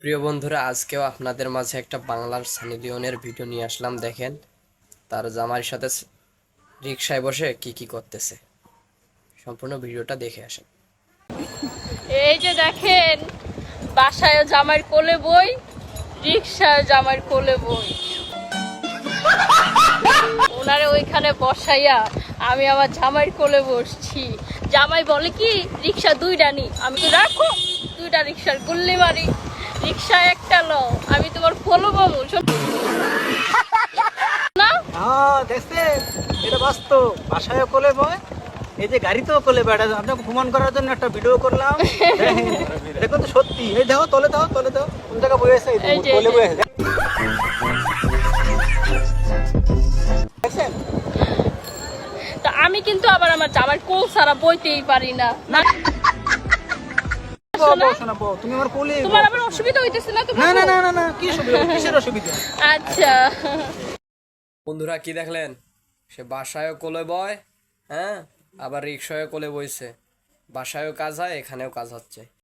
প্রিয় বন্ধুরা, আজকেও আপনাদের মাঝে একটা বাংলার সানি লিওনের ভিডিও নিয়ে আসলাম। দেখেন তার জামাইয়ের সাথে রিকশায় বসে কি কি করতেছে। সম্পূর্ণ ভিডিওটা দেখে আসেন। এই যে দেখেন, বাসায় জামাইয়ের কোলে বই, রিকশায় জামাইয়ের কোলে বই। ওনারে ওইখানে বসাইয়া আমি আমার জামাইয়ের কোলে বসছি। জামাই বলে কি, রিকশা দুইটা নি। আমি তো রাখো, দুইটা রিকশার গুল্লি মারি, রিকশা একটা লও, আমি তোমার কোলো বাবু না। দেখছেন, এটা বাস্তব। বাসায় কোলে বয়, এই যে গাড়িতেও কোলে বেড়া। আপনাকে ভ্রমণ করার জন্য একটা ভিডিও করলাম। দেখুন তো সত্যি। এই দেখো, তলে দাও, তলে দাও, কোন জায়গায় বয়ে আছে, এই যে, কোলে বয়ে আছে। দেখছেন? তা আমি কিন্তু আবার আমার জামাইয়ের কোল ছাড়া বইতেই পারি না। শোনা, তুমি আমার কোলে। তোমার আবার অসুবিধা হইতেছে না? না না না না না, কি অসুবিধা? কিসের অসুবিধা? আচ্ছা, বন্ধুরা, কি দেখলেন? সে বাসায়ও কোলে বয়, হ্যাঁ, আবার রিকশায়ও কোলে বইছে। বাসায়ও কাজ হয়, এখানেও কাজ হচ্ছে।